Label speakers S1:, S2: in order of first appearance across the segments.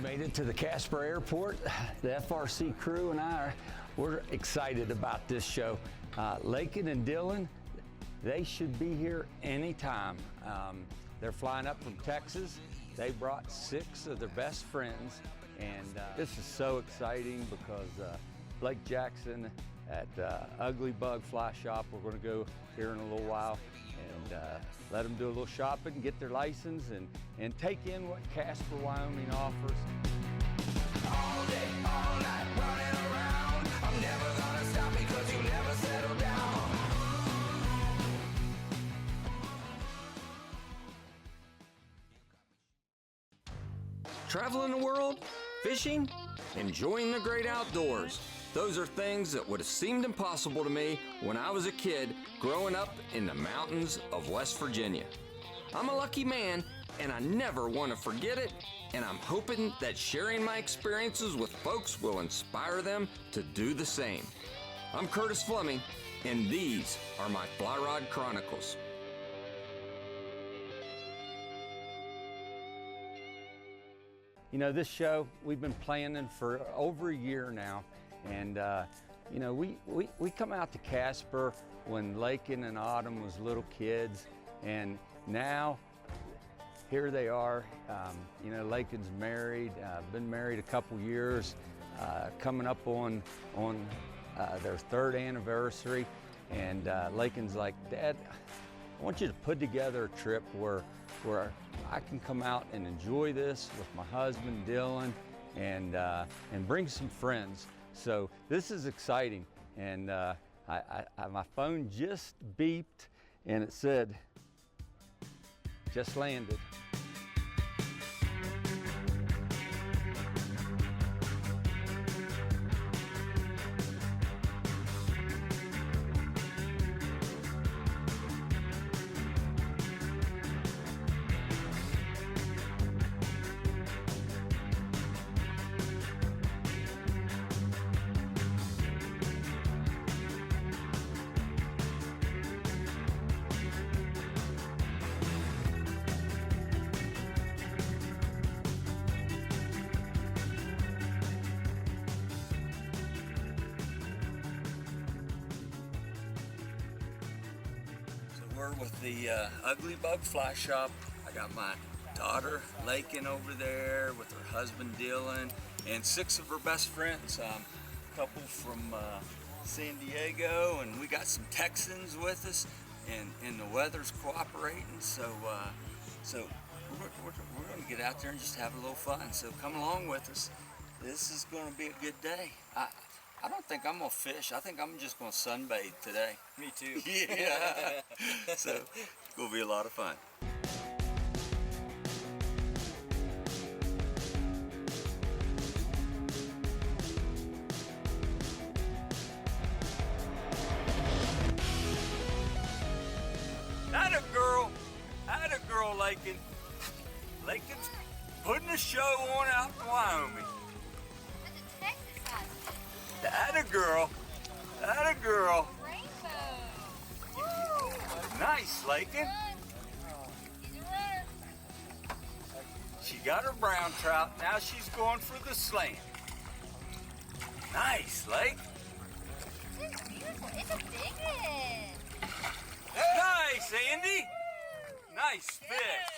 S1: Made it to the Casper Airport. The FRC crew and we're excited about this show. Laken and Dillon, they should be here anytime. They're flying up from Texas. They brought 6 of their best friends, and this is so exciting because Blake Jackson at Ugly Bug Fly Shop, we're going to go here in a little while and let them do a little shopping, get their license, and take in what Casper, Wyoming offers.
S2: All day, all night, running around. I'm never gonna stop because you never settle down.
S3: Traveling the world, fishing, enjoying the great outdoors. Those are things that would have seemed impossible to me when I was a kid growing up in the mountains of West Virginia. I'm a lucky man, and I never want to forget it, and I'm hoping that sharing my experiences with folks will inspire them to do the same. I'm Curtis Fleming, and these are my Fly Rod Chronicles.
S1: You know, this show, we've been planning for over a year now. And, you know, we come out to Casper when Laken and Autumn was little kids. And now, here they are. You know, Laken's married, been married a couple years, coming up on their 3rd anniversary. And Laken's like, Dad, I want you to put together a trip where I can come out and enjoy this with my husband, Dillon, and bring some friends. So this is exciting, and my phone just beeped, and it said, just landed.
S3: We're with the Ugly Bug Fly Shop. I got my daughter Laken over there with her husband Dillon and 6 of her best friends. A couple from San Diego, and we got some Texans with us, and the weather's cooperating. So we're going to get out there and just have a little fun. So come along with us. This is going to be a good day. I don't think I'm gonna fish. I think I'm just gonna sunbathe today.
S4: Me too.
S3: Yeah. So it's gonna be a lot of fun. Atta girl, Laken. Laken's putting a show on out in Wyoming. Atta girl.
S5: Rainbow.
S3: Nice, Laken. She got her brown trout. Now she's going for the slam. Nice, Lake.
S5: This is beautiful. It's a big one.
S3: Nice, Andy. Nice fish.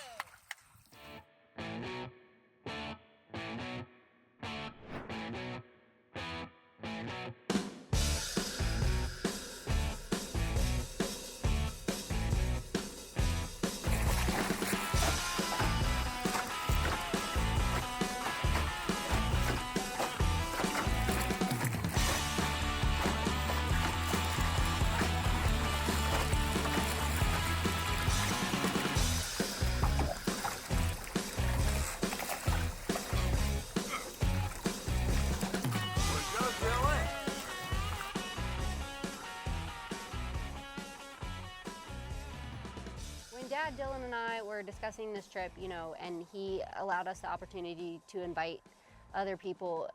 S5: Dad, Dillon, and I were discussing this trip, you know, and he allowed us the opportunity to invite other people.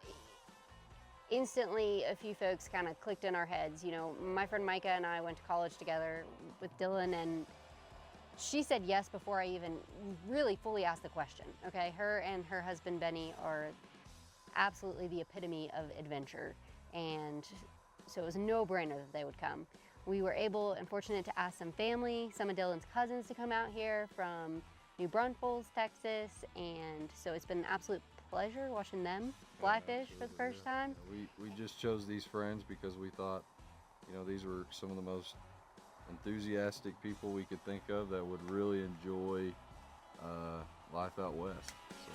S5: Instantly, a few folks kind of clicked in our heads. You know, my friend Micah and I went to college together with Dillon, and she said yes before I even really fully asked the question, okay? Her and her husband, Benny, are absolutely the epitome of adventure. And so it was a no-brainer that they would come. We were able and fortunate to ask some family, some of Dillon's cousins to come out here from New Braunfels, Texas. And so it's been an absolute pleasure watching them fly fish for the first time.
S4: We just chose these friends because we thought, you know, these were some of the most enthusiastic people we could think of that would really enjoy life out west. So.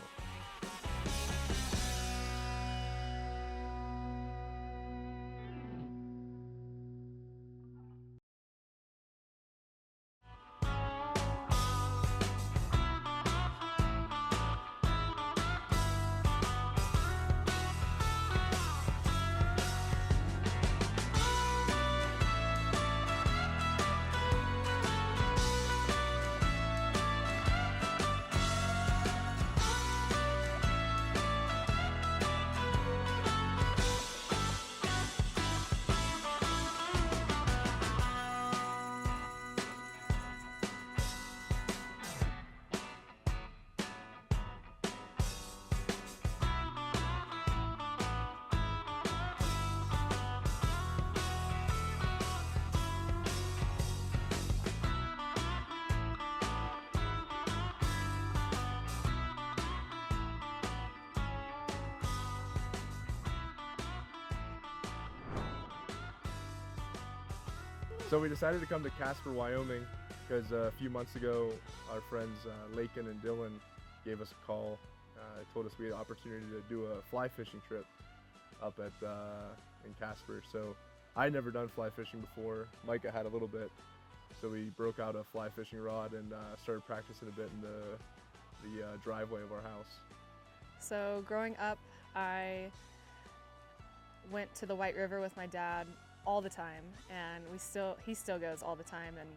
S6: So we decided to come to Casper, Wyoming, because a few months ago, our friends Laken and Dillon gave us a call. Told us we had an opportunity to do a fly fishing trip up at in Casper. So I'd never done fly fishing before. Micah had a little bit, so we broke out a fly fishing rod and started practicing a bit in the driveway of our house.
S7: So growing up, I went to the White River with my dad all the time, and he still goes all the time, and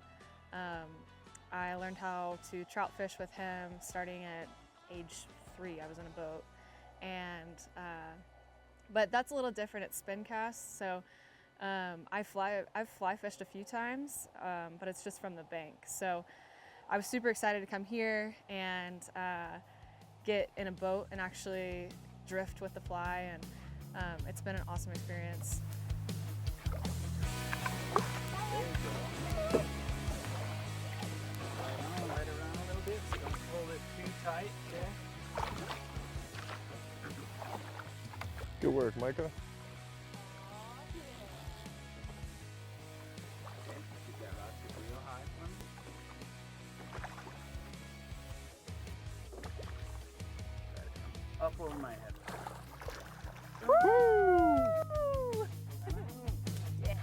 S7: I learned how to trout fish with him starting at age 3. I was in a boat, and but that's a little different at spin casts. So I've fly fished a few times, but it's just from the bank. So I was super excited to come here and get in a boat and actually drift with the fly, and it's been an awesome experience.
S8: Right around a little bit, so don't pull it too tight, okay?
S6: Good work, Micah.
S8: Okay, keep that rod tip real high for me. Let it come up over my head.
S5: Woo! Yeah.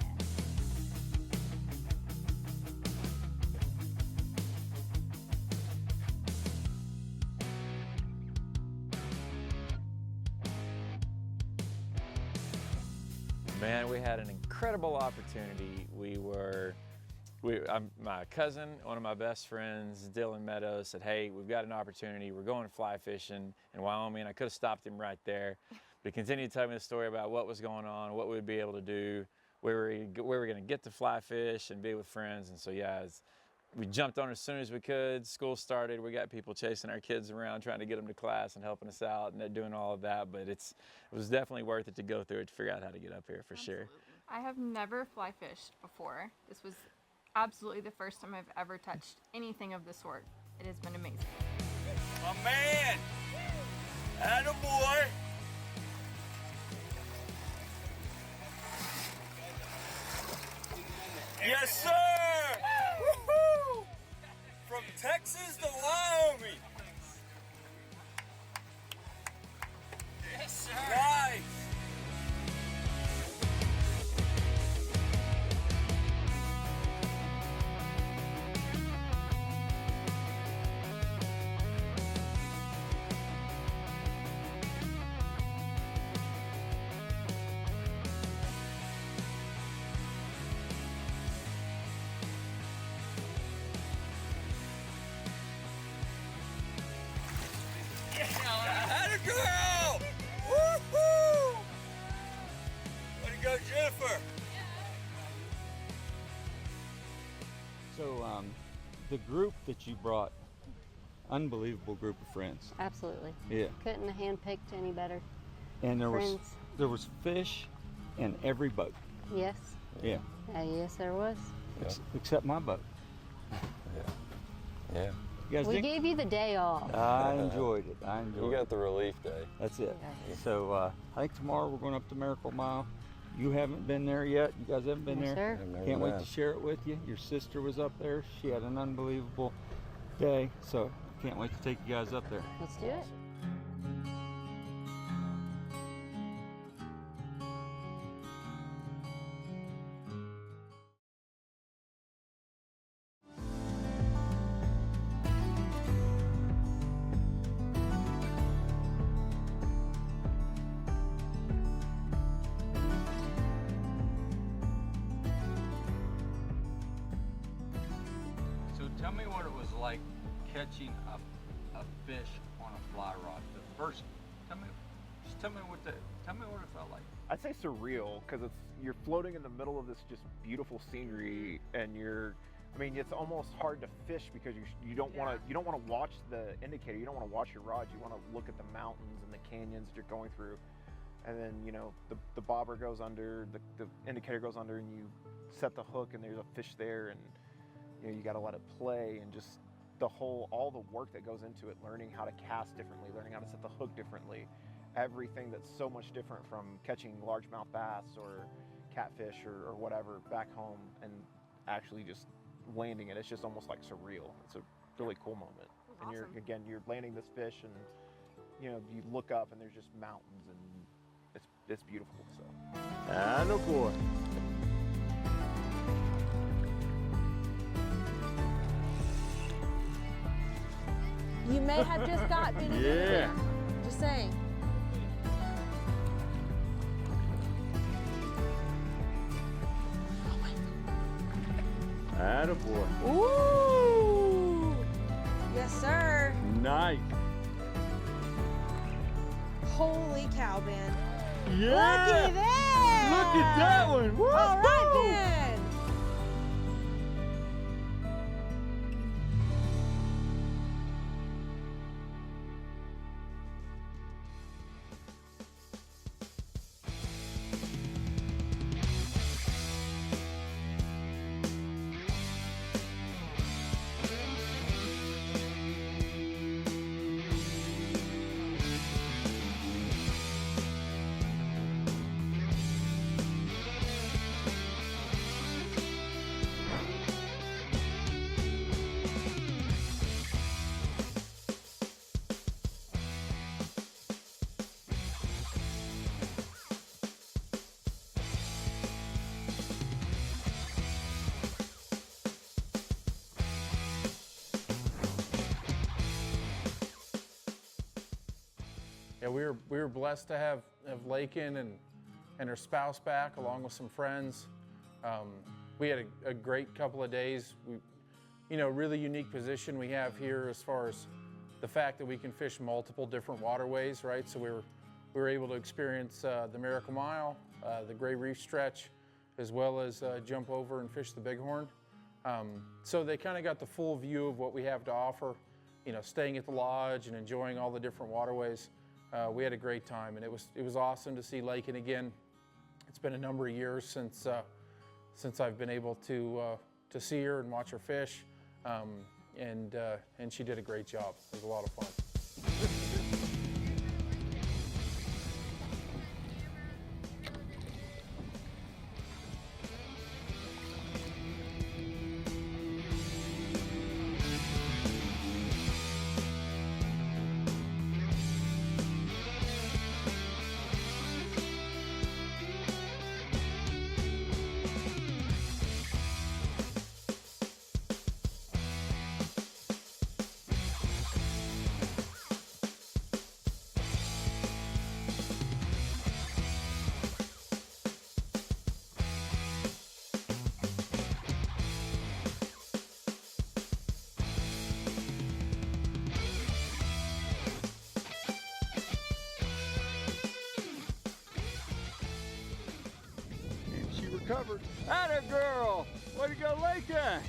S9: Man, we had an incredible opportunity. My cousin, one of my best friends, Dillon Meadows, said, hey, we've got an opportunity. We're going fly fishing in Wyoming. I could have stopped him right there, but he continued to tell me the story about what was going on, what we'd be able to do, where we were going to get to fly fish and be with friends. And so, yeah, we jumped on as soon as we could. School started. We got people chasing our kids around, trying to get them to class and helping us out and doing all of that. But it was definitely worth it to go through it to figure out how to get up here for sure.
S10: I have never fly fished before. This was absolutely the first time I've ever touched anything of the sort. It has been amazing.
S2: My man! Attaboy! Yes, sir! Woohoo! From Texas to Wyoming. Yes, sir. Nice. Atta girl! Woo-hoo! Way to go, Jennifer!
S1: So the group that you brought, unbelievable group of friends.
S5: Absolutely.
S1: Yeah.
S5: Couldn't have handpicked any better.
S1: And there
S5: Friends.
S1: was fish in every boat.
S5: Yes.
S1: Yeah.
S5: Yes, there was.
S1: Except my boat.
S3: Yeah.
S1: You guys
S5: We
S1: think?
S5: gave you the day off.
S1: I enjoyed it. I enjoyed
S3: You
S1: it.
S3: got the relief day.
S1: That's it.
S5: Yes.
S1: So I think tomorrow we're going up to Miracle Mile. You haven't been there yet. You guys haven't been
S5: Yes,
S1: there.
S5: sir.
S3: I've never
S1: Can't wait
S3: been.
S1: to share it with you. Your sister was up there. She had an unbelievable day. So can't wait to take you guys up there.
S5: Let's do it.
S1: So tell me what it was like catching a fish on a fly rod. The first, tell me what it felt like.
S11: I'd say surreal because you're floating in the middle of this just beautiful scenery, and it's almost hard to fish because you don't want to watch the indicator, you don't want to watch your rods, you want to look at the mountains and the canyons that you're going through, and then the bobber goes under, the indicator goes under, and you set the hook, and there's a fish there, and you got to let it play, and just all the work that goes into it, learning how to cast differently, learning how to set the hook differently. Everything that's so much different from catching largemouth bass or catfish or whatever back home, and actually just landing it. It's just almost like surreal. It's a really cool moment. And you're landing this fish, and you look up and there's just mountains, and it's beautiful. So.
S6: And a boy.
S12: You may have just got Benny.
S6: Yeah.
S12: Just saying.
S6: Attaboy.
S12: Ooh! Yes, sir.
S6: Nice.
S12: Holy cow, Ben.
S6: Yeah.
S12: Looky there!
S6: Look at that one. Woo-hoo!
S12: All right, Ben.
S8: Yeah, we were blessed to have Laken and her spouse back, along with some friends. We had a great couple of days. Really unique position we have here as far as the fact that we can fish multiple different waterways, right? So we were able to experience the Miracle Mile, the Gray Reef Stretch, as well as jump over and fish the Bighorn. So they kind of got the full view of what we have to offer, staying at the lodge and enjoying all the different waterways. We had a great time, and it was awesome to see Laken again. It's been a number of years since I've been able to see her and watch her fish, and she did a great job. It was a lot of fun.
S1: She recovered. Atta girl! Way to go, Laken!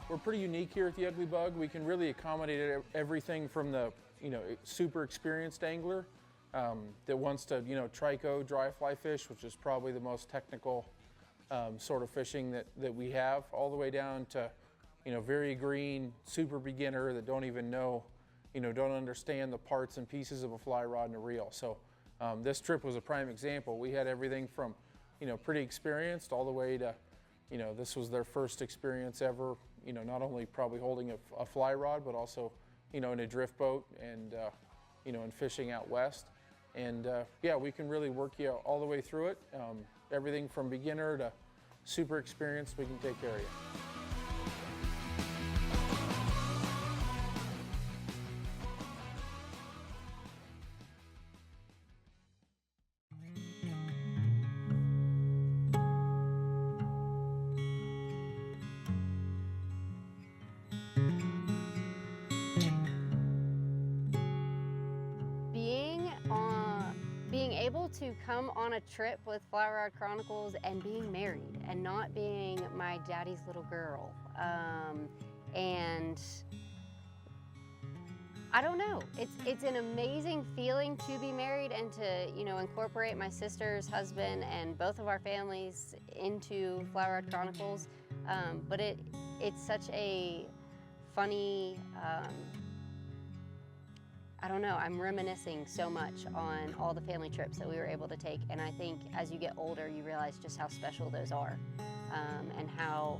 S8: we're pretty unique here at the Ugly Bug. We can really accommodate everything from the super experienced angler that wants to trico, dry fly fish, which is probably the most technical sort of fishing that we have, all the way down to very green, super beginner that don't even know, don't understand the parts and pieces of a fly rod and a reel. So this trip was a prime example. We had everything from pretty experienced all the way to this was their first experience ever, not only probably holding a fly rod, but also, in a drift boat and, and fishing out west. And yeah, we can really work you all the way through it. Everything from beginner to super experienced, we can take care of you.
S5: Being able to come on a trip with Fly Rod Chronicles and being married and not being my daddy's little girl. And I don't know, it's an amazing feeling to be married and to incorporate my sister's husband and both of our families into Fly Rod Chronicles. But it's such a funny, I don't know, I'm reminiscing so much on all the family trips that we were able to take, and I think as you get older you realize just how special those are, and how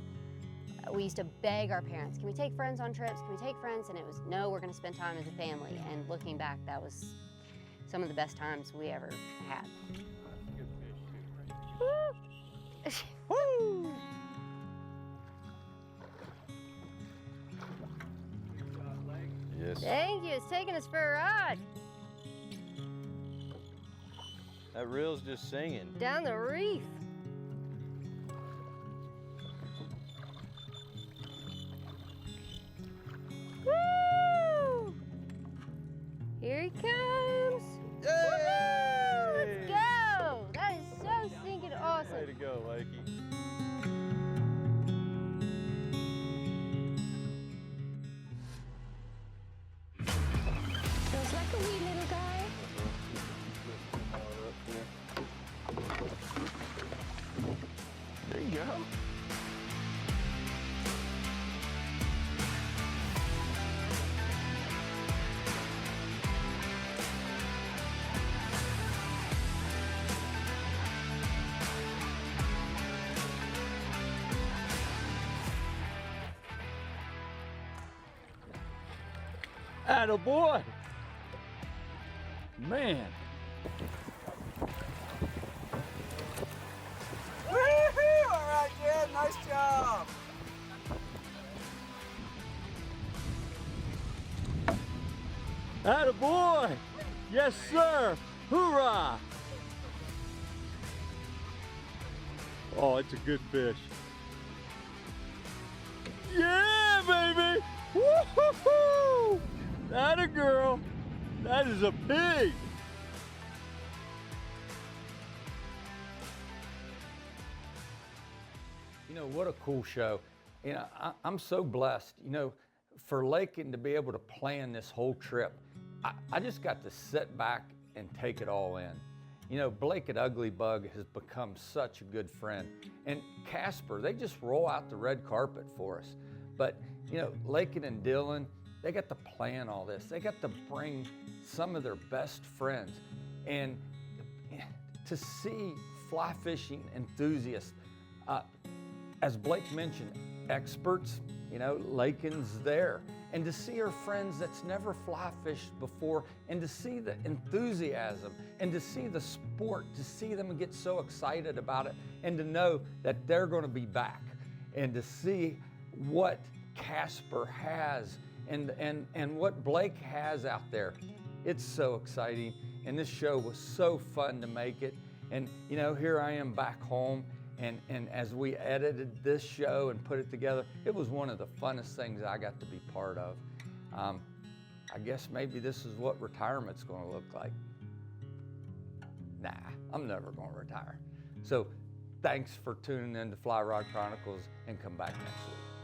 S5: we used to beg our parents, can we take friends on trips, can we take friends, and it was, no, we're going to spend time as a family, and looking back, that was some of the best times we ever had. Woo!
S4: Yes.
S5: Thank you, it's taking us for a ride.
S13: That reel's just singing.
S5: Down the reef. Woo! Here he comes. Woo! Let's go. That is so stinking awesome.
S13: Way to go, Lakey.
S14: Feels like a wee little guy.
S13: There you go.
S1: Attaboy! Man.
S2: Woohoo! All right, Dad, nice job.
S1: Attaboy! Yes, sir! Hoorah! Oh, it's a good fish. Yeah, baby! Woo-hoo-hoo! That a girl! That is a pig! You know, what a cool show. You know, I'm so blessed, for Laken to be able to plan this whole trip. I just got to sit back and take it all in. Blake at Ugly Bug has become such a good friend. And Casper, they just roll out the red carpet for us. But, Laken and Dillon, they got to plan all this. They got to bring some of their best friends. And to see fly fishing enthusiasts, as Blake mentioned, experts, Laken's there. And to see our friends that's never fly fished before, and to see the enthusiasm, and to see the sport, to see them get so excited about it, and to know that they're going to be back, and to see what Casper has and what Blake has out there. It's so exciting, and this show was so fun to make it. And here I am back home, and as we edited this show and put it together, it was one of the funnest things I got to be part of. I guess maybe this is what retirement's going to look like. Nah, I'm never going to retire. So thanks for tuning in to Fly Rod Chronicles, and come back next week.